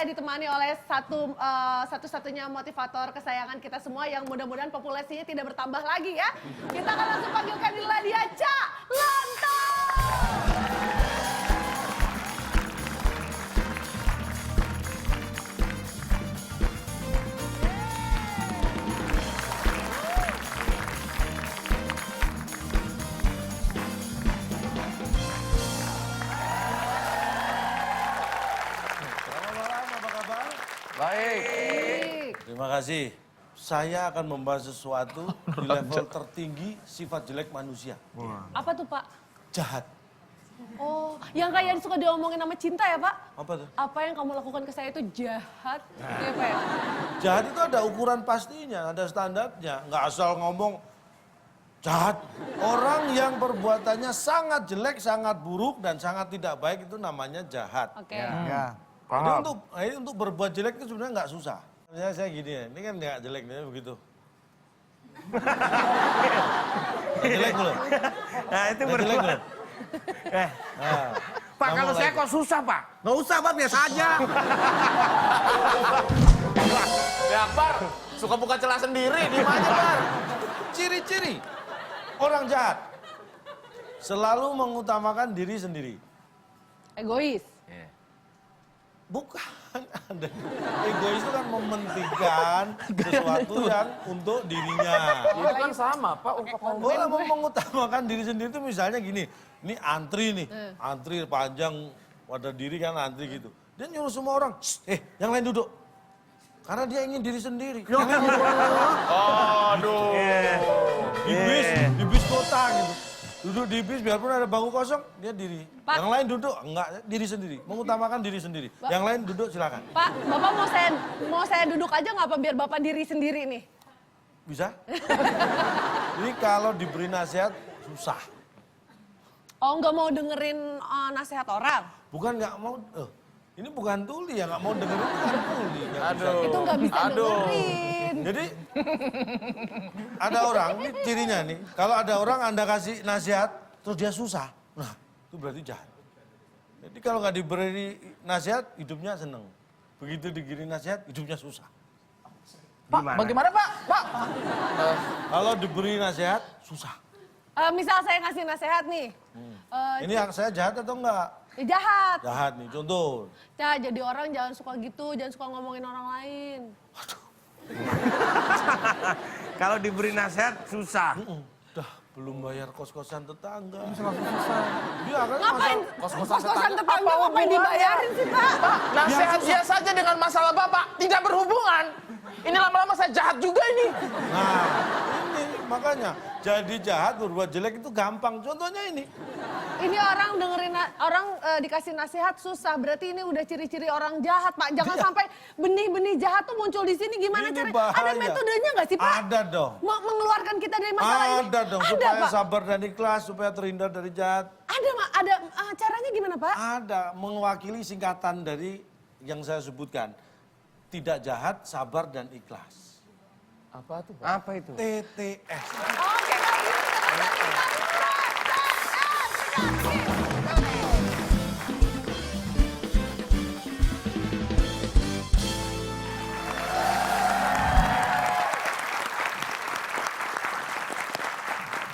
saya ditemani oleh satu-satunya motivator kesayangan kita semua yang mudah-mudahan populasinya tidak bertambah lagi ya. Kita akan langsung panggilkan inilah dia, Cak Lontong. Baik. Terima kasih. Saya akan membahas sesuatu di level tertinggi sifat jelek manusia. Apa tuh Pak? Jahat. Oh, yang kayak suka diomongin sama cinta ya Pak? Apa tuh? Apa yang kamu lakukan ke saya itu jahat. Iya Pak ya? Jahat itu ada ukuran pastinya, ada standarnya. Nggak asal ngomong jahat. Orang yang perbuatannya sangat jelek, sangat buruk, dan sangat tidak baik itu namanya jahat. Oke. Ya. Jadi untuk berbuat jelek itu sebenarnya nggak susah. Misalnya saya gini ya, ini kan nggak jelek, ini begitu. Nggak jelek belum? Nah itu Nggak jelek belum? Pak kalau saya kok susah Pak? Nggak usah Pak, biasa aja. Ya Akbar, suka buka celah sendiri, di mana Bar? Ciri-ciri orang jahat selalu mengutamakan diri sendiri. Egois. Bukan, egois itu kan mementingkan sesuatu yang untuk dirinya. Itu kan sama Pak, Orang mau mengutamakan diri sendiri itu misalnya gini, ini antri nih, antri panjang pada diri kan antri gitu. Dia nyuruh semua orang, yang lain duduk. Karena dia ingin diri sendiri. Aduh. Di bis kota gitu. Duduk di bis biarpun ada bangku kosong, dia diri. Pak. Yang lain duduk, enggak, diri sendiri. Mengutamakan diri sendiri. Yang lain duduk silakan. Pak, Bapak mau saya duduk aja nggak apa biar Bapak diri sendiri nih? Bisa? Jadi kalau diberi nasihat, susah. Oh, nggak mau dengerin nasihat orang? Bukan nggak mau, ini bukan tuli ya, nggak mau dengerin itu kan tuli. Nggak bisa. Itu nggak bisa dengerin. Jadi ada orang, ini cirinya nih, kalau ada orang Anda kasih nasihat, terus dia susah, nah itu berarti jahat. Jadi kalau nggak diberi nasihat, hidupnya seneng. Begitu diberi nasihat, hidupnya susah. Pak, bagaimana Pak? Pak. Kalau diberi nasihat, susah. Misal saya ngasih nasihat nih. Ini yang saya jahat atau enggak? Jahat. Jahat nih, contoh. Cah, jadi orang jangan suka gitu, jangan suka ngomongin orang lain. Kalau diberi nasihat susah. Dah, belum bayar kos-kosan tetangga. Dia kan Ngapain? Kos-kosan tetangga ngapain dibayarin sih Pak? Pak, nasihat dia saja dengan masalah Bapak tidak berhubungan. Ini lama-lama saya jahat juga ini. Nah, ini makanya jadi jahat berbuat jelek itu gampang. Contohnya ini. Ini orang dengerin dikasih nasihat susah. Berarti ini udah ciri-ciri orang jahat, Pak. Jangan sampai benih-benih jahat tuh muncul di sini. Gimana Ini caranya? bahaya. Ada metodenya nggak sih, Pak? Ada dong. Mau mengeluarkan kita dari masalah ini? Ada dong, Ada, supaya Pak. sabar dan ikhlas, supaya terhindar dari jahat. Ada caranya gimana, Pak? Ada, mewakili singkatan dari yang saya sebutkan. Tidak jahat, sabar dan ikhlas. Apa tuh Pak? Apa itu? TTS. Oke, kalau gitu kita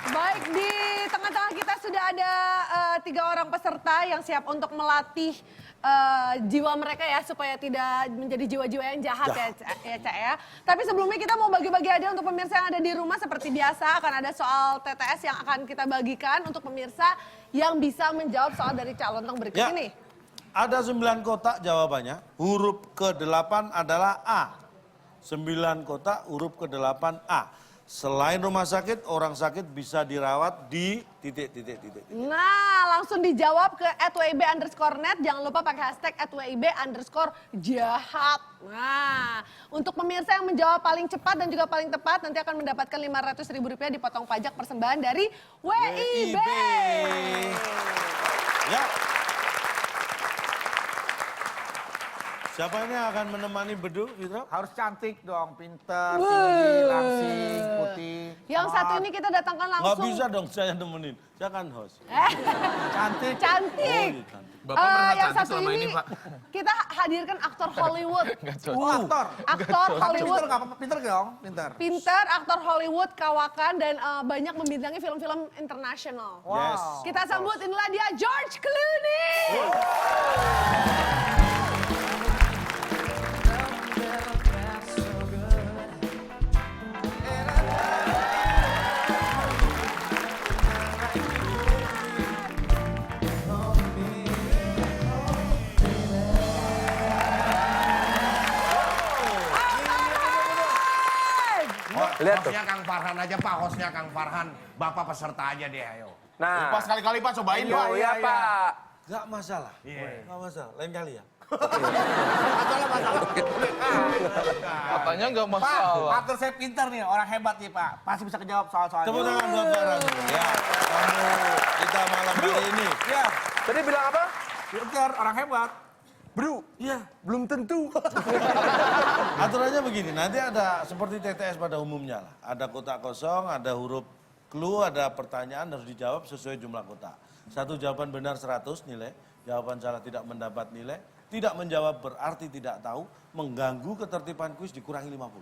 baik, di tengah-tengah kita sudah ada 3 orang peserta yang siap untuk melatih jiwa mereka ya supaya tidak menjadi jiwa-jiwa yang jahat ya Cak ya. Tapi sebelumnya kita mau bagi-bagi aja untuk pemirsa yang ada di rumah seperti biasa akan ada soal TTS yang akan kita bagikan untuk pemirsa yang bisa menjawab soal dari Cak Lontong berikut Ya. ini. Ada 9 kotak jawabannya. Huruf ke-8 adalah A. 9 kotak huruf ke-8 A. Selain rumah sakit, orang sakit bisa dirawat di titik. Nah, langsung dijawab ke @wib_net. Jangan lupa pakai hashtag @wib_jahat. Nah, untuk pemirsa yang menjawab paling cepat dan juga paling tepat, nanti akan mendapatkan Rp500.000 dipotong pajak persembahan dari WIB. Ya. Siapa ini yang akan menemani Bedu, Fitro? Harus cantik dong, pinter, tinggi, langsing, putih. Yang satu ini kita datangkan Nggak langsung. bisa dong saya nemenin. Saya kan host. Cantik. Cantik. Oh, cantik. Bapak pernah Yang cantik satu selama ini ini, Pak. kita hadirkan aktor Hollywood. Aktor. Aktor Hollywood. Pinter nggak apa-apa, pinter dong, pinter. Pinter, aktor Hollywood, kawakan, dan banyak membintangi film-film internasional. Yes. Kita sambut, inilah dia George Clooney. Lihat tuh. Hostnya Kang Farhan aja Pak, hostnya Kang Farhan. Bapak peserta aja deh, ayo. Nah, Pas kali-kali Pak, cobain Pak. iya Pak. Nggak masalah. Nggak masalah. Lain kali ya. Katanya nggak Pak, masalah. aktor saya pinter nih, orang hebat nih Pak. Pasti bisa kejawab soal-soalnya. Tepuk tangan buat Farhan. Ya, kamu kita malam hari ini. Iya, Tadi bilang apa? pinter, orang hebat. Bro, Iya. belum tentu. Aturannya begini, nanti ada seperti TTS pada umumnya lah. Ada kotak kosong, ada huruf clue, ada pertanyaan harus dijawab sesuai jumlah kotak. Satu jawaban benar 100 nilai, jawaban salah tidak mendapat nilai, tidak menjawab berarti tidak tahu, mengganggu ketertiban kuis dikurangi 50.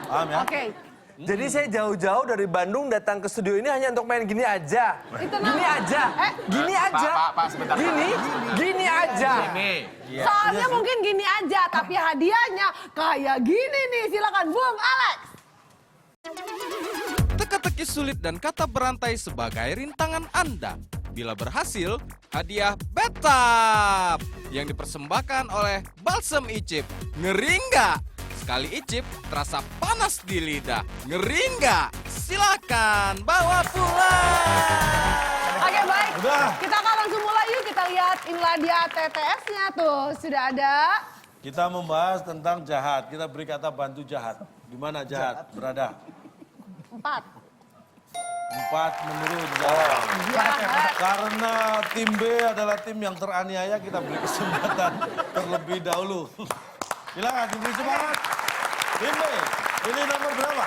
Paham ya? Oke. Jadi saya jauh-jauh dari Bandung datang ke studio ini hanya untuk main gini aja. Itu Gini nama- aja. Gini aja. Pak, sebentar. Gini aja. Soalnya mungkin gini aja, tapi hadiahnya kayak gini nih. Silakan Bung Alex. Teka-teki sulit dan kata berantai sebagai rintangan Anda. Bila berhasil, hadiah Betap yang dipersembahkan oleh Balsem Icip. Ngeri nggak? Sekali icip, terasa panas di lidah. Ngeri nggak? Silakan bawa pulang. Oke baik, Udah. kita akan langsung mulai yuk. Kita lihat inilah dia TTS-nya tuh. Sudah ada. Kita membahas tentang jahat. Kita beri kata bantu jahat. Di mana jahat berada? 4. 4 menurut jahat. Jahat. Karena tim B adalah tim yang teraniaya, kita beri kesempatan terlebih dahulu. Silakan diberi semangat. Tim B, ini nomor berapa?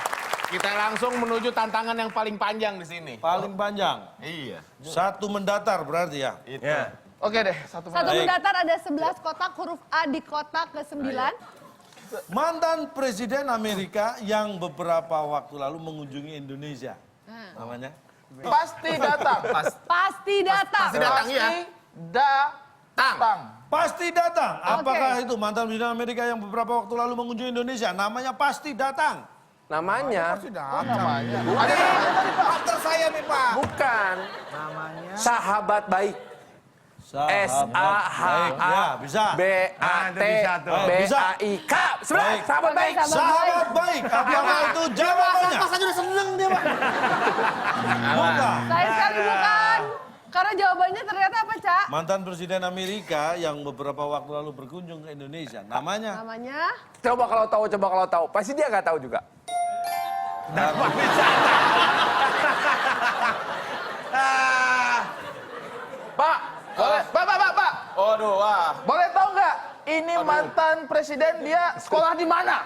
Kita langsung menuju tantangan yang paling panjang di sini. Paling panjang. Iya. Satu mendatar berarti ya. Ya. Oke deh, satu Satu Baik. mendatar ada 11 kotak, huruf A di kotak ke-9. Mantan Presiden Amerika yang beberapa waktu lalu mengunjungi Indonesia. Namanya? Pasti datang. Pasti datang. Pasti datang ya. Datang. Pasti datang. Apakah Oke. itu mantan Presiden Amerika yang beberapa waktu lalu mengunjungi Indonesia? Namanya pasti datang. Namanya Pasti datang. Ada aktor saya nih Pak. bukan sahabat baik. Sahabat baik. Ya, bisa. B-A-T-B-A-I-K. Sebelah, Baik. sahabat baik. Sahabat baik. Apakah itu jawabannya? Pas aja udah seneng dia Pak. Bukan. Saya sekali bukan. Karena jawabannya ternyata apa, Cak? Mantan Presiden Amerika yang beberapa waktu lalu berkunjung ke Indonesia. Namanya? Namanya? Coba kalau tahu. Pasti dia nggak tahu juga. Pak, boleh. Pak. Waduh, wah. Boleh tahu nggak? Ini mantan presiden dia sekolah di mana?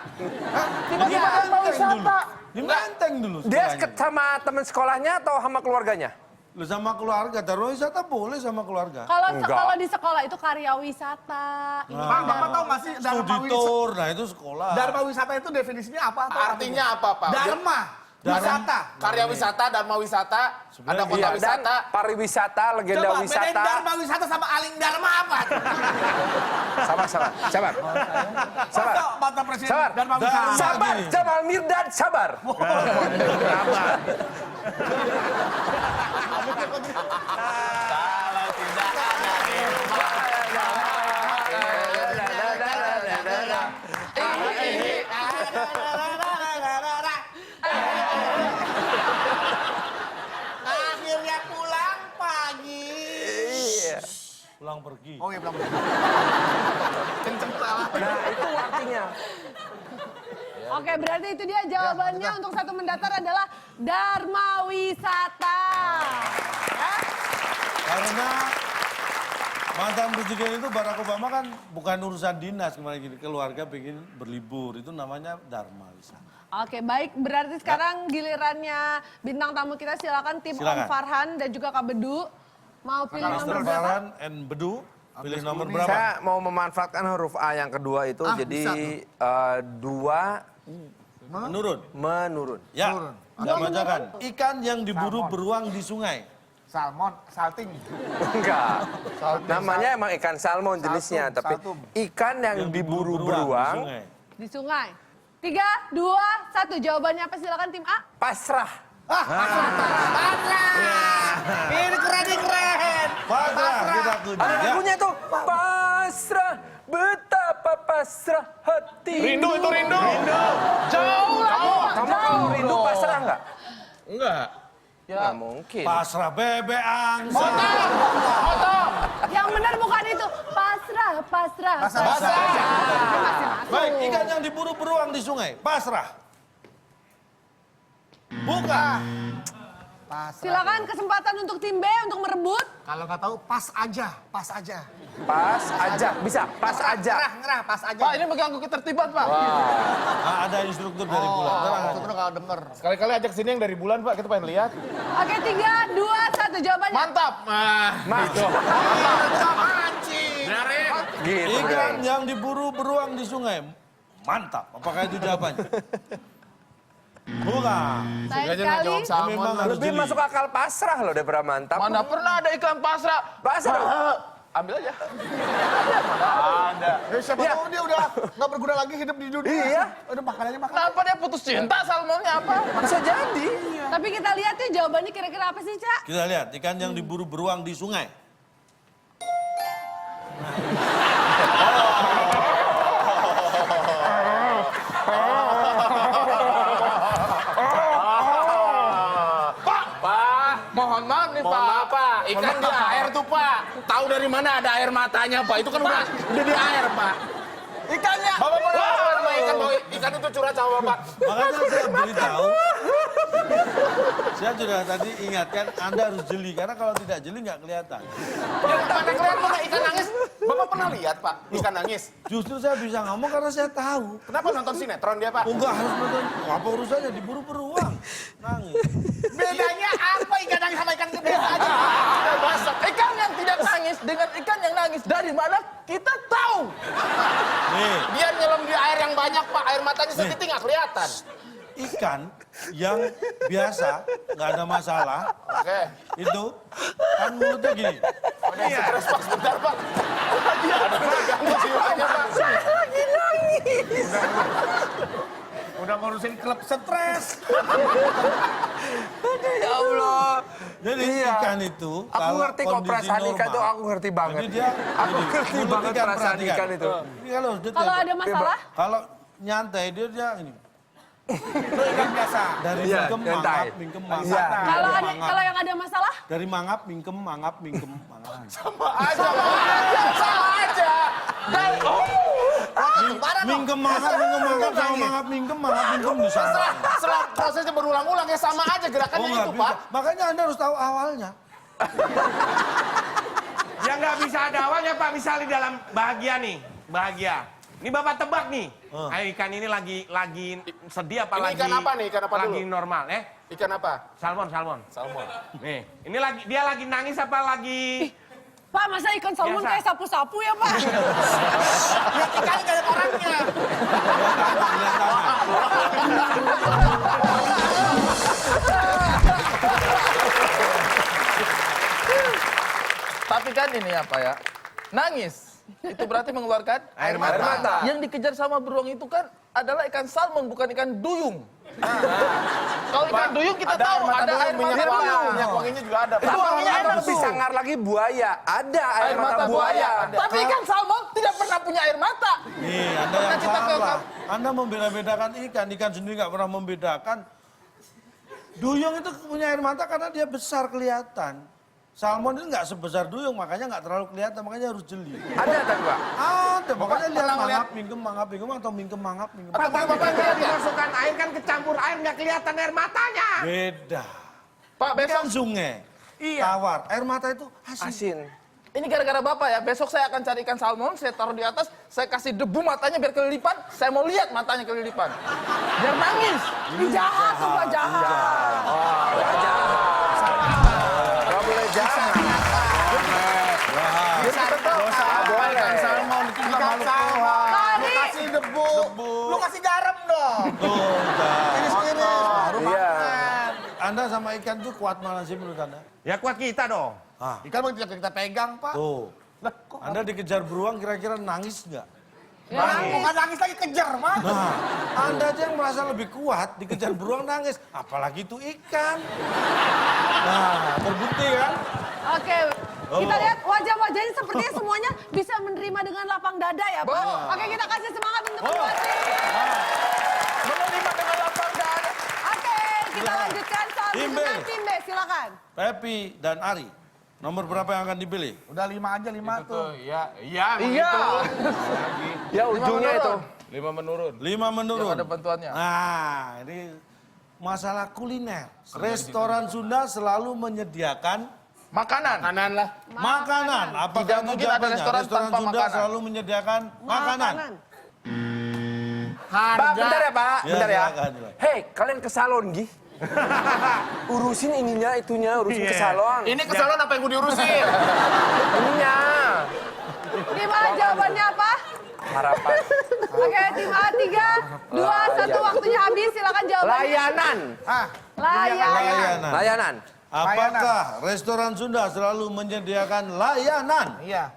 Tiba-tiba dia mau wisata. Di Menteng dulu. Dia sekolahnya. sama teman sekolahnya atau sama keluarganya? Lu sama keluarga, taruh wisata boleh sama keluarga. Kalau di sekolah itu karya wisata. Ini Pak, Bapak tahu nggak sih Studi tour, nah itu sekolah. Dharma wisata itu definisinya apa? Artinya apa, Pak? Dharma. Wisata. Karya wisata, dharma wisata, ada kota Iya, dan wisata. pariwisata, legenda Coba bedain wisata. Dharma wisata sama Aling Dharma apa? Sabar. Masa mantan presiden Sabar. Dharma wisata. Sabar, Gini. Jamal Mirdad, sabar. Akhirnya pulang pagi. Pulang pergi. Oh iya, pulang pagi. Kenceng salah. Nah, itu artinya. Oke, berarti itu dia jawabannya untuk satu mendatar adalah Dharma Wisata. Ya? Mantan presiden itu Barack Obama kan bukan urusan dinas kemarin gini, keluarga pengen berlibur, itu namanya Dharma wisata. Oke, baik. Berarti sekarang gilirannya bintang tamu kita, silakan tim Om Silakan. Farhan dan juga Kak Bedu. Mau pilih Mr. nomor berapa? Farhan and Bedu, pilih nomor berapa? Saya mau memanfaatkan huruf A yang kedua itu, jadi 2 Menurun. menurun. Ya, saya bacakan. Ikan yang diburu beruang di sungai. Salmon, salting. Enggak. Namanya emang ikan salmon jenisnya, tapi ikan yang diburu di beruang sungai. Di sungai. 3, 2, 1. Jawabannya apa? Silakan tim A. pasrah. Ini keren. Pasrah, kita tuju. Ada Ya. lagunya tuh. Pasrah, betapa pasrah hati. Rindu itu rindu. Jauh lah. Kamu kalau rindu pasrah nggak? Enggak. Ya nggak mungkin. Pasrah bebek angsa. Yang benar bukan itu. Pasrah, pasrah. Baik, ikan yang diburu beruang di sungai. Pasrah. Bukan. Silakan kesempatan untuk tim B untuk merebut. Kalau nggak tahu pas aja. Pas aja, bisa. Pas aja. Ngerah, pas aja. Pak, ini mengganggu ketertiban, Pak. Nah, ada instruktur dari bulan. Tenang aja. Itu kalau denger. Sekali-kali ajak sini yang dari bulan, Pak. Kita pengen lihat. Oke, 3, 2, 1. Jawabannya. Mantap. Gitu. Ikan yang diburu beruang di sungai. Mantap. Apakah itu jawabannya? Bukan. Sayang sekali. Ini memang harus Lebih jeli. masuk akal pasrah loh daripada mantap. Mana pernah ada ikan pasrah? Pasrah. Ambil aja. Ada. Siapa tahu dia udah nggak berguna lagi hidup di dunia. Iya. Udah makanannya makan. Kenapa dia putus cinta salmonnya apa? Bisa jadi. Tapi kita lihat ya jawabannya kira-kira apa sih, Cak? Kita lihat ikan yang diburu beruang di sungai. Mohon maaf nih, Mohon Pak. maaf, Pak. Ikan di air tuh, Pak. Tahu dari mana ada air matanya, Pak? Itu kan udah di air, Pak. Ikannya. Bapak pernah sama ikan, bahwa ikan itu curhat sama Bapak. Makanya saya beritahu. Saya sudah tadi ingatkan Anda harus jeli. Karena kalau tidak jeli nggak kelihatan. Yang mana kelihatan ikan nangis? Bapak pernah lihat, Pak, ikan nangis? Justru saya bisa ngomong karena saya tahu. Kenapa nonton sinetron dia, Pak? Oh, enggak harus nonton. Apa urusannya diburu beruang? Nangis. Bedanya apa ikan nangis sama ikan gede aja? Ikan yang tidak nangis dengan ikan yang nangis dari mana kita tahu. Nih, Dia nyelam di air yang banyak, Pak. Air matanya segitu nggak kelihatan. ikan yang biasa nggak ada masalah Oke. itu kan mulutnya gini. Iya. Stres, Pak. Sebentar, Pak. Ada ganggu jiwanya, Pak. Udah ngurusin klub stres. Ya Allah. Jadi Iya. ikan itu Aku kalau ngerti kok kondisi perasaan ikan normal, tuh, aku ngerti banget. Jadi dia Aku gini, ngerti mulut banget perasaan perhatikan. ikan itu. Ini kalau detail. Kalau ada masalah, Kalau nyantai dia ini. Ikan biasa. Dari Iya, mingkem nyantai. mangap, mingkem mangap. Iya. kalau ada mangap. kalau yang ada masalah, Dari mangap, mingkem mangap, mingkem mangap. Sama aja, sama aja. Mingkem mangap, sama mangap, mingkem bisa. Setelah prosesnya berulang-ulang ya sama aja gerakannya nggak itu, bisa. Pak. Makanya Anda harus tahu awalnya. Ya nggak bisa ada awalnya, Pak. Misalnya dalam bahagia nih. Bahagia. Ini Bapak tebak nih. Ayo ikan ini lagi sedih apa Ini lagi? ikan apa nih? Ikan apa lagi dulu? normal, Ikan apa? Salmon. Salmon. Nih, ini dia lagi nangis apa lagi? Pak, masa ikan salmon Biasa. kayak sapu-sapu ya, Pak? Ya ikan gak ada orangnya. Tapi kan ini apa ya? Nangis. Itu berarti mengeluarkan Air mata. Air mata. Yang dikejar sama beruang itu kan adalah ikan salmon, bukan ikan duyung. Kalau ikan duyung kita tahu ada air mata minyak wangi. duyung. Minyak wanginya juga ada, Pak. Itu wanginya Atau enak lebih tuh. sangar lagi buaya. Ada air mata buaya. Tapi ikan salmon tidak pernah punya air mata. Nih, Anda yang Kita ke- salah. Anda membeda-bedakan ikan. Ikan sendiri nggak pernah membedakan. Duyung itu punya air mata karena dia besar kelihatan. Salmon itu nggak sebesar duyung, makanya nggak terlalu kelihatan, makanya harus jeli. Ada tapi Pak. Ada, makanya lihat pernah mangap, mingkem, atau mingkem, mangap, mingkem. Pak, tapi Bapak kalau lihat ya? dimasukkan air kan kecampur air nggak kelihatan air matanya. Beda. Pak, besok Ikan sungai, Iya. tawar, air mata itu asin. Asin. Ini gara-gara Bapak ya, besok saya akan cari ikan salmon, saya taruh di atas, saya kasih debu matanya biar kelilipan, saya mau lihat matanya kelilipan. Biar nangis. Ini jahat tuh Pak, jahat. Gak boleh jahat. Ikan salmon itu juga makhluk Tuhan. Tadi Kasih debu. Lu kasih garam dong. Baru Iya. makan. Anda sama ikan tuh kuat mana sih menurut Anda? Ya kuat kita dong. Ah, Ikan mau kita pegang, Pak. tuh. Lah, kok Anda dikejar beruang kira-kira nangis nggak? nggak nangis lagi kejar, Pak. Nah, Anda aja yang merasa lebih kuat dikejar beruang nangis, apalagi itu ikan. Nah, terbukti kan? Oke, kita lihat wajah-wajahnya sepertinya semuanya bisa menerima dengan lapang dada ya Pak. Oke, kita kasih semangat untuk kedua tim. Menerima dengan lapang dada. Oke, kita lanjutkan soal Tim B. dengan tim B, silakan. Pepi dan Ari, nomor berapa yang akan dipilih? Udah 5 aja, 5 tuh. Iya. Iya. Ya ujungnya itu. 5 menurun. 5 menurun. Yang ada bantuannya. Nah, ini masalah kuliner. Restoran Sunda selalu menyediakan Makanan. Kanan lah. makanan. Apakah Tidak itu mungkin ada jawabannya? restoran tanpa Sunda makanan. selalu menyediakan makanan. Pak, bentar ya Pak, Ya, bentar ya. silakan, silakan. Hei, kalian ke salon, Gi. Urusin ininya, itunya, urusin ke salon. Ini ke salon apa yang gue diurusin? Ininya. Gimana jawabannya apa? Harapan. Oke, tim A 3, 2, 1, waktunya habis. Silakan jawabannya. Layanan. Layanan. Layanan. Apakah restoran Sunda selalu menyediakan layanan? Iya.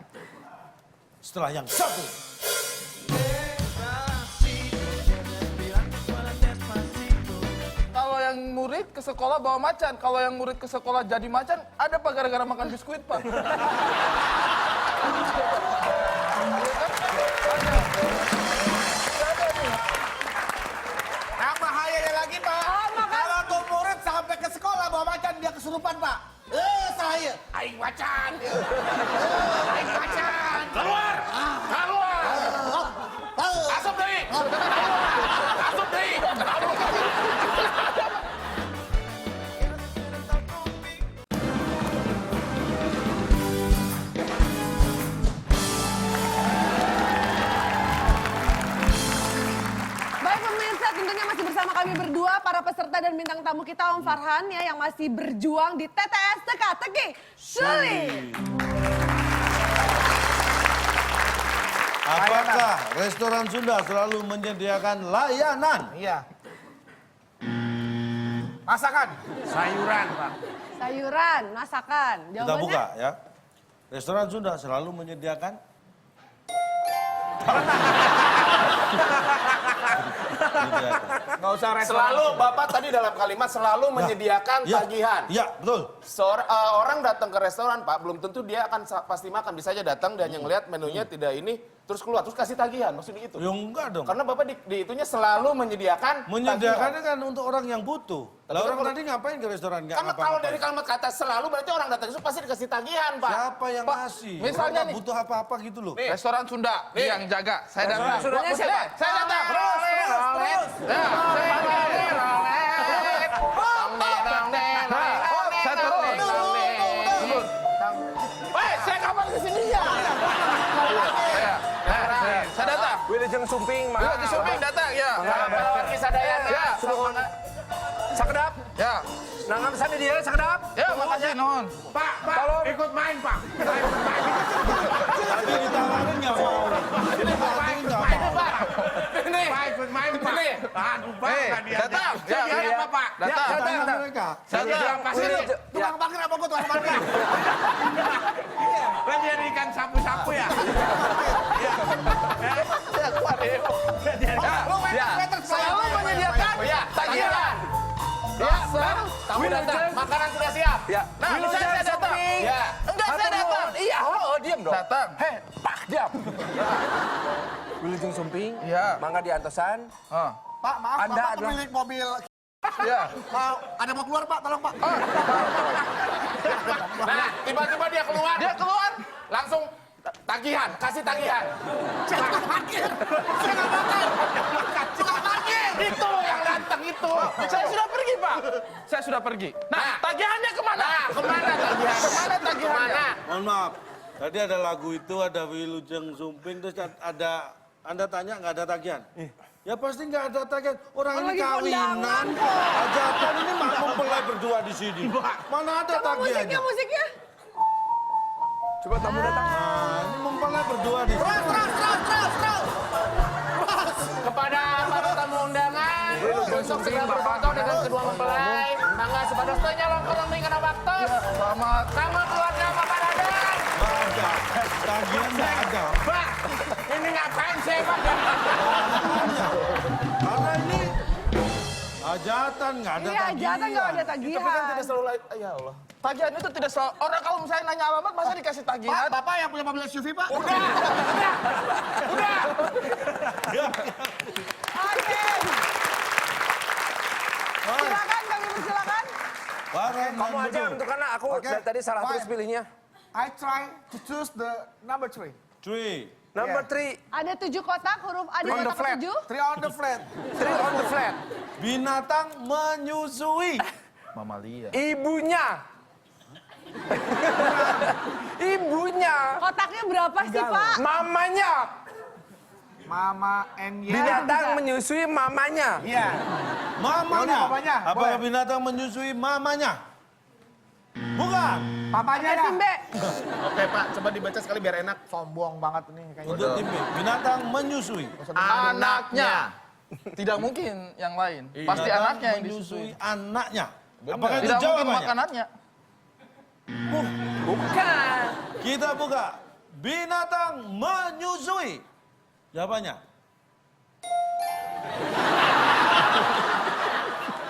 Setelah yang satu. Kalau yang murid ke sekolah bawa macan, kalau yang murid ke sekolah jadi macan, ada Pak gara-gara makan biskuit, Pak. Yang bahayanya lagi, Pak. Kalau tuh murid sampai ke sekolah bawa macan, dia kesurupan, Pak. Saya. Aing macan. Aing macan. Keluar. Keluar. Asup deui. Asup deui. Baik pemirsa, tentunya masih bersama kami berdua, para peserta dan bintang tamu kita Om Farhan ya, yang masih berjuang di TTS Teka-Teki Sulit. Apakah restoran Sunda selalu menyediakan layanan? Iya. Masakan. Sayuran, Pak. Sayuran, masakan. Kita Jawabannya? buka ya. Restoran Sunda selalu menyediakan Nggak usah selalu, Bapak tadi dalam kalimat selalu menyediakan Ya, tagihan. Iya, betul. Orang datang ke restoran, Pak, belum tentu dia akan pasti makan. Bisa aja datang dan yang ngelihat menunya tidak ini, terus keluar, terus kasih tagihan, maksudnya itu. Ya enggak dong. Karena Bapak di itunya selalu menyediakan Menyediakannya kan untuk orang yang butuh. Lah kan orang tadi ngapain ke restoran? Nggak Karena kalau dari ngapa-ngapain. kalimat kata selalu berarti orang datang itu pasti dikasih tagihan, Pak. Siapa yang Pak, ngasih? misalnya Orang nggak nih. butuh apa-apa gitu loh. Nih. Restoran Sunda, yang jaga. Saya datang. Sundanya siapa? Saya datang. Saya turun. Saya kapan kesini ya? Saya datang. Wilujeng Sumping, Mas. Di Sumping datang, ya. Sadayana. Ya. Sakedap. Ya. Nangan sana dia, sakedap. Ya, makasih, non. Pak, ikut main, Pak. Tadi ditawarin nggak mau. Ini ditawarin nggak mau. Ini. Pak, ikut main, Pak. Ini. Aduh, Pak, nggak diajak. Datang. Ya, Jadi apa, Pak? Datang. Tanya mereka. Saya Yang pasti lu. tukang parkir apa gua tukang parkir? Kan jadi ikan sapu-sapu ya? Selalu menyediakan tagihan. Ya, kamu datang. Makanan sudah siap. Ya. Nah, saya datang. Ya. Enggak, saya datang. Iya, oh, diam dong. Datang. Heh, pak, diam. Wilujeng Sumping, Iya. mangga di Antosan. Pak, maaf, Anda Bapak adalah- pemilik mobil. Ya. Ada mau keluar, Pak, tolong, Pak. Nah, tiba-tiba dia keluar. Dia keluar, langsung tagihan, kasih tagihan. Saya nggak parkir. Saya nggak makan. Tukang parkir. Itu yang datang itu. Saya sudah pergi, Pak. Saya sudah pergi. Nah, tagihannya kemana? Nah, kemana tagihan? Kemana tagihannya? Mohon maaf. Tadi ada lagu itu, ada Wilujeng Sumping, terus ada, Anda tanya nggak ada tagihan? Ya pasti nggak ada tagihan. Orang ini lagi kawinan, kondangan hajatan ini mempelai berdua di sini. Mana ada Coba tagihannya? musiknya. Coba tamu datang. Nah, ini mempelai berdua di sini. Kepada para tamu undangan untuk segera berfoto dengan kedua mempelai. Mangga sepadas-padasnya longkorong nih kena waktu. Selamat. Sama keluarga Bapak Dadang. Nggak ada. Tagihan nggak ada. Pak, ini ngapain saya, Pak? Karena ini hajatan, nggak ada Iya, tagihan. hajatan nggak ada Tapi kan tagihan. tidak selalu, ya Allah. Tagihan itu tidak selalu, orang kalau misalnya nanya alamat masa dikasih Pak, tagihan? Bapak yang punya mobil SUV, Pak? Udah. Oke. Silakan, kami persilakan. Bareng Kamu dan aja betul. untuk karena aku Oke, dari tadi salah fine. terus pilihnya. I try to choose the number 3. Cuy. Number 3, Ada 7 kotak, huruf A di On the kotak flat. 7. 3 on the flat. 3 on the flat. Binatang menyusui. Ibunya. Ibunya. Kotaknya berapa sih, Pak? Mamanya. Mama and ya. Binatang bisa. menyusui mamanya. Iya. Mamanya. Yaudah, papanya. Apakah Boleh. binatang menyusui mamanya? Bukan. Papanya Tim B. Oke Pak, coba dibaca sekali biar enak. Sombong banget nih kayaknya. Untuk tim B. Binatang menyusui. Anaknya. Tidak mungkin yang lain. Pasti Binatang anaknya yang menyusui disusui. anaknya. Apakah itu Tidak mungkin jawabannya? makanannya. Bukan. Kita buka. Binatang menyusui. Jawabannya.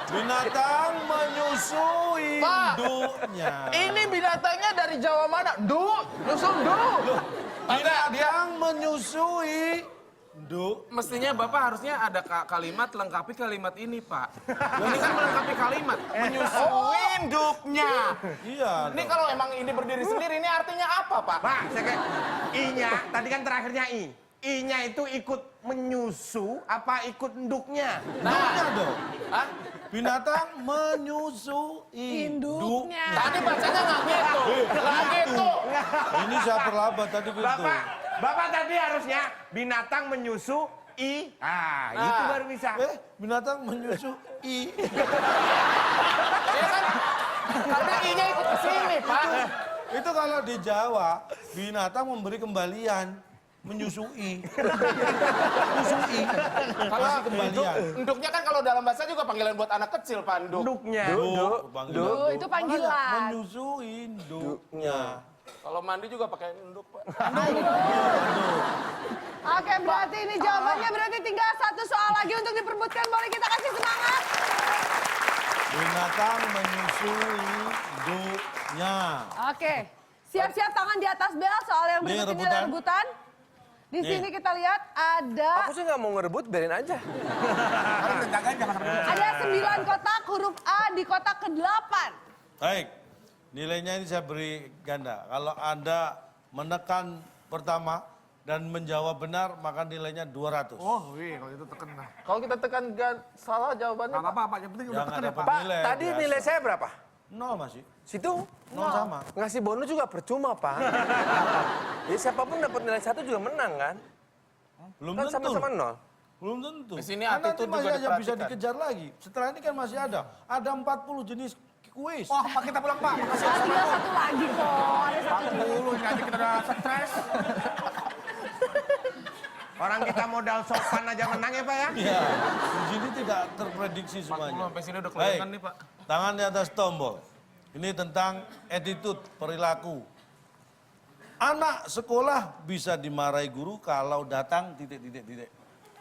Binatang menyusui Pak, induknya. Ini binatangnya dari Jawa mana? Nyusul Binatang menyusui induk. Mestinya Bapak harusnya ada kalimat lengkapi kalimat ini, Pak. Ini kan melengkapi kalimat. Menyusui induknya. Iya. Ini kalau emang ini berdiri sendiri, ini artinya apa, Pak? Pak, saya kayak I-nya, tadi kan terakhirnya I. I-nya itu ikut menyusu apa ikut nduknya? Induknya dong. Hah? Binatang menyusui Induknya. Tadi bacanya nggak gitu. Nggak gitu. Ini saya perlambat tadi gitu. Bapak tadi harusnya binatang menyusu I. Itu baru bisa. Binatang menyusui. Ya kan? Tapi I-nya ikut ke sini, Pak. Itu kalau di Jawa, binatang memberi kembalian. Menyusui. Menyusui. Kasih kembalian. Induknya kan kalau dalam bahasa juga panggilan buat anak kecil, Pak. Induk. Nduknya. Duh, itu panggilan. Makanya menyusui induknya. Kalau mandi juga pakai induk, Pak. Oke, berarti ini jawabannya berarti tinggal 1 soal lagi untuk diperbutkan. Boleh kita kasih semangat? Binatang menyusui induknya. Oke. Siap-siap tangan di atas bel soal yang Nih, berikut ini rebutan. adalah rebutan. Di Nih. sini kita lihat ada Aku sih nggak mau ngerebut, biarin aja. ada 9 kotak huruf A di kotak ke-8. Baik, nilainya ini saya beri ganda. Kalau Anda menekan pertama dan menjawab benar, maka nilainya 200. Oh, wih, kalau itu tekan lah. Kalau kita tekan salah jawabannya, Nggak apa-apa, Pak. Yang penting udah Jangan tekan ya, dapat Pak. Pak, nilai. tadi biasa. nilai saya berapa? 0 masih. Situ? 0 sama. Ngasih bonus juga percuma, Pak. Jadi siapapun dapat nilai 1 juga menang, kan? Belum Kan tentu. sama-sama 0. Belum tentu. Di sini Kan nanti attitude masih juga aja bisa diperhatikan. dikejar lagi. Setelah ini kan masih ada. Ada 40 jenis kuis. Wah, Pak, kita pulang, Pak. Makasih. Tinggal 1 lagi kok. Ada 1 Dulu, ini aja kita udah stres. Orang kita modal sopan aja menang ya Pak ya? Iya. Di sini tidak terprediksi semuanya. Sampai sini udah Baik, kelihatan nih, Pak. tangan di atas tombol. Ini tentang attitude, perilaku. Anak sekolah bisa dimarahi guru kalau datang titik.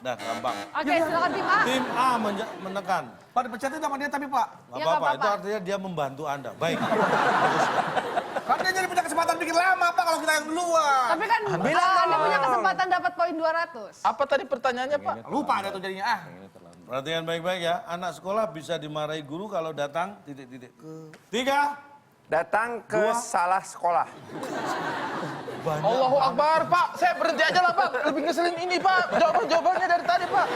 Nah, gampang. Oke, silakan tim A. Tim A menekan. Pak, dipecatin sama dia tapi, Pak. Nggak Ya, nggak apa-apa, itu apa-apa. artinya dia membantu Anda. Baik. Kan dia jadi punya kesempatan bikin lama, Pak, kalau kita yang duluan. Tapi kan Anda punya kesempatan dapat poin 200. apa tadi pertanyaannya, Pak? Lupa ada tuh jadinya. Perhatikan baik-baik ya. Anak sekolah bisa dimarahi guru kalau datang titik. 3. Datang ke Dua. salah sekolah. Allahu Akbar, Pak. Saya berhenti aja lah, Pak. Lebih ngeselin ini, Pak. Jawabannya dari tadi, Pak.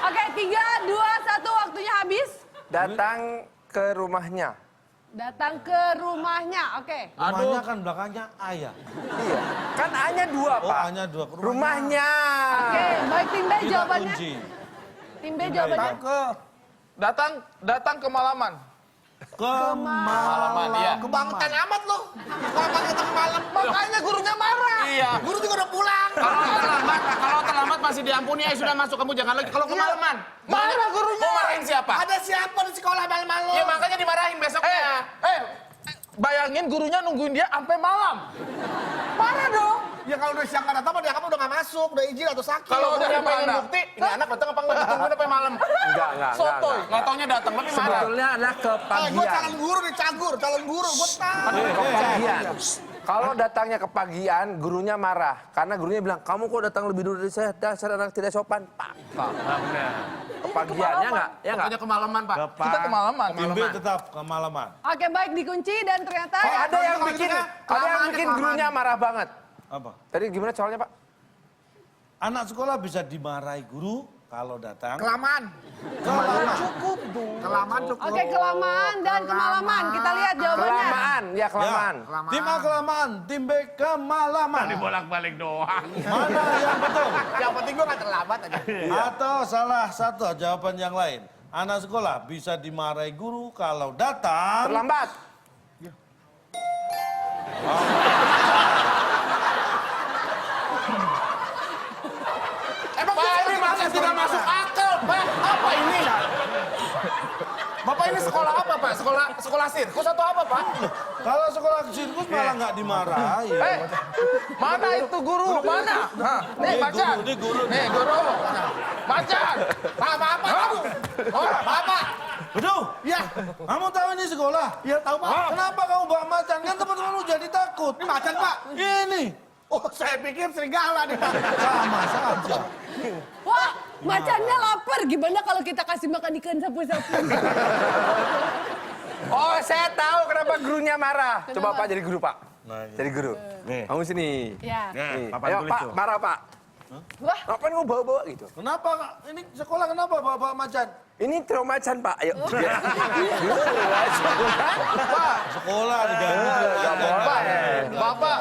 Oke, 3, 2, 1 waktunya habis. Datang ke rumahnya. Datang ke rumahnya, oke. Rumahnya kan belakangnya ayah. Iya. Kan A-nya 2, Oh, Pak. hanya 2. Rumahnya. Oke, baik tim B Tidak jawabannya. kunci. Tim B jawabannya. Datang ke malaman. Malaman, iya. Kebangetan amat lu. Kapan kita ke malam? Makanya gurunya marah. Iya. Guru juga udah pulang. Kalau terlambat masih diampuni. Sudah masuk, kamu jangan lagi. Kalau kemalaman. Marah gurunya. Mau marahin siapa? Ada siapa di sekolah malam-malam? Ya makanya dimarahin besoknya. Bayangin gurunya nungguin dia sampai malam. Marah dong. Ya kalau udah siang nggak datang, dia kamu udah nggak masuk, udah izin atau sakit. Kalau udah pengen bukti, ini anak datang apa enggak ditungguin sampai malam. Enggak. Sotoy, nggak taunya datang tapi marah. Sebetulnya adalah Gue kepagian. calon guru nih, cagur, calon guru, gue tahu. Kepagian. Kalau datangnya kepagian, gurunya marah. Karena gurunya bilang, kamu kok datang lebih dulu dari saya, dasar anak tidak sopan. Pak. Kepagiannya nggak? Ya nggak? Pokoknya kemalaman, Pak. Kita kemalaman. Tim B tetap kemalaman. Oke, baik dikunci dan ternyata Oh, ya, ada yang bikin gurunya marah banget. Apa? Tadi gimana soalnya, Pak? Anak sekolah bisa dimarahi guru kalau datang. Kelamaan. Cukup dong. Kelamaan cukup. Oke, kelamaan dan kemalaman. Kita lihat jawabannya. Kelamaan, ya kelamaan. Tim A kelamaan, tim B kemalaman. Bolak-balik doang. Mana yang betul? Yang penting gue nggak terlambat aja. Atau salah satu jawaban yang lain. Anak sekolah bisa dimarahi guru kalau datang. Terlambat. Emang Pak, ini masa tidak masuk akal, Pak. Apa ini? Bapak ini sekolah apa, Pak? Sekolah sirkus atau apa, Pak? Kalau sekolah sirkus malah nggak dimarahi. Mana itu guru? Mana? Nih, Macan. Ini guru. Nih, guru. Macan. Pak, kamu. Oh, Bapak. Aduh, Ya, kamu tahu ini sekolah? ya tahu Pak. Kenapa kamu bawa macan? Kan teman-teman lu jadi takut. Ini macan Pak. Ini. Oh, saya pikir serigala nih Pak. Sama saja. Wah, macannya lapar. Gimana kalau kita kasih makan ikan sapu-sapu? Oh, saya tahu kenapa gurunya marah. Kenapa? Coba Pak jadi guru, Pak. Nah, iya. Jadi guru. Kamu sini. Ya. Nih. papan Ayo, tulis Pak, tuh. marah, Pak. Wah, Ngapain kamu bawa-bawa gitu? Kenapa? Kak? Ini sekolah kenapa bawa macan? Ini trio macan, Pak. Ayo. Sekolah diganti. Bapak,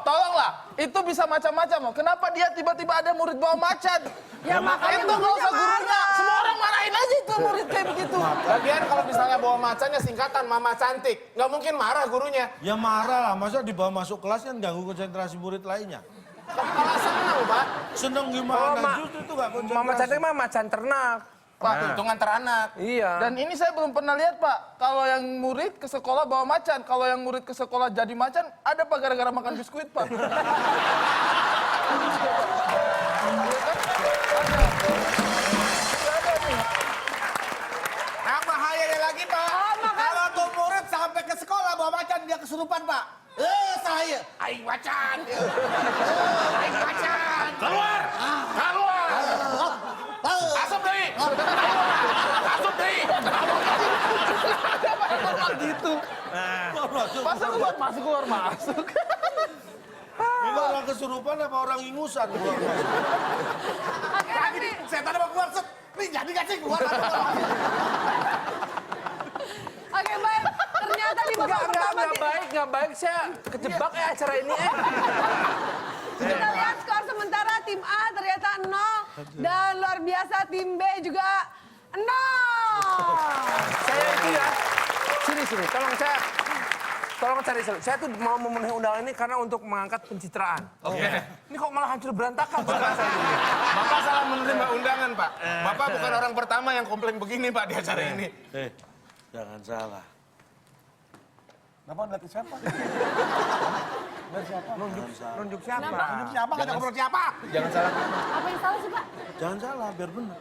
tolonglah. Itu bisa macam-macam loh. Kenapa dia tiba-tiba ada murid bawa macan? ya makanya Itu nggak usah gurunya. Semua orang marahin aja itu murid kayak begitu. Lagian kalau misalnya bawa macannya singkatan Mama Cantik, nggak mungkin marah gurunya. Ya marah lah, masa dibawa masuk kelas kan ganggu konsentrasi murid lainnya. Malah senang, Pak. Seneng Oh, gimana? Justru itu gak konsentrasi. Mama cantik mah macan ternak. Pak, hitungan teranak. Iya. Dan ini saya belum pernah lihat, Pak. Kalau yang murid ke sekolah bawa macan, kalau yang murid ke sekolah jadi macan, ada Pak gara-gara makan biskuit, Pak. Yang bahayanya lagi Pak. Kalau tuh murid sampai ke sekolah bawa macan dia kesurupan Pak. Saya. Aing macan. Aing macan. Keluar! Keluar! Asup deh. Asup deh. Gitu. Masa keluar masuk. Ini orang kesurupan apa orang ingusan? oke, tapi Setan mau keluar set. Nih jadi gak sih keluar? oke baik. Ternyata di babak pertama Nggak baik. Saya kejebak ya acara ini. kita lihat skor sementara tim A ternyata 0 dan luar biasa tim B juga 0. Saya itu ya. Sini. Tolong cari solusi. Saya tuh mau memenuhi undangan ini karena untuk mengangkat pencitraan. Oke. Ini kok malah hancur berantakan. Bapak salah menerima undangan, Pak. Bapak bukan orang pertama yang komplain begini, Pak, di acara ini. Jangan salah. Bapak lihat siapa? Nunjuk siapa? Siapa? Gak ada ngobrol siapa? Jangan salah. Apa yang salah sih, Pak? Jangan salah, biar benar.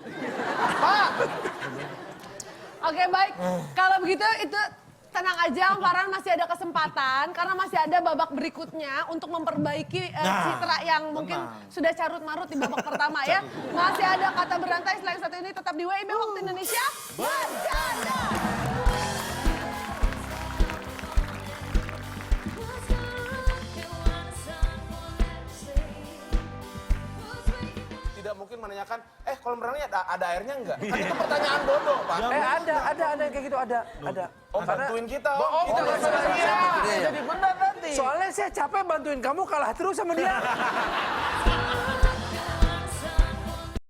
Oke baik, kalau begitu itu tenang aja, Om Farhan masih ada kesempatan karena masih ada babak berikutnya untuk memperbaiki citra yang mungkin sudah carut marut di babak pertama ya. Masih ada kata berantai selain satu ini tetap di WIB Waktu Indonesia Bercanda. tidak mungkin menanyakan, kolam renangnya ada airnya enggak? Kan itu pertanyaan bodoh, Pak. Ada yang kayak gitu, ada. Oh, bantuin kita, Om. Oh, Kita betul. iya. Jadi benar nanti. Soalnya saya capek bantuin kamu kalah terus sama dia.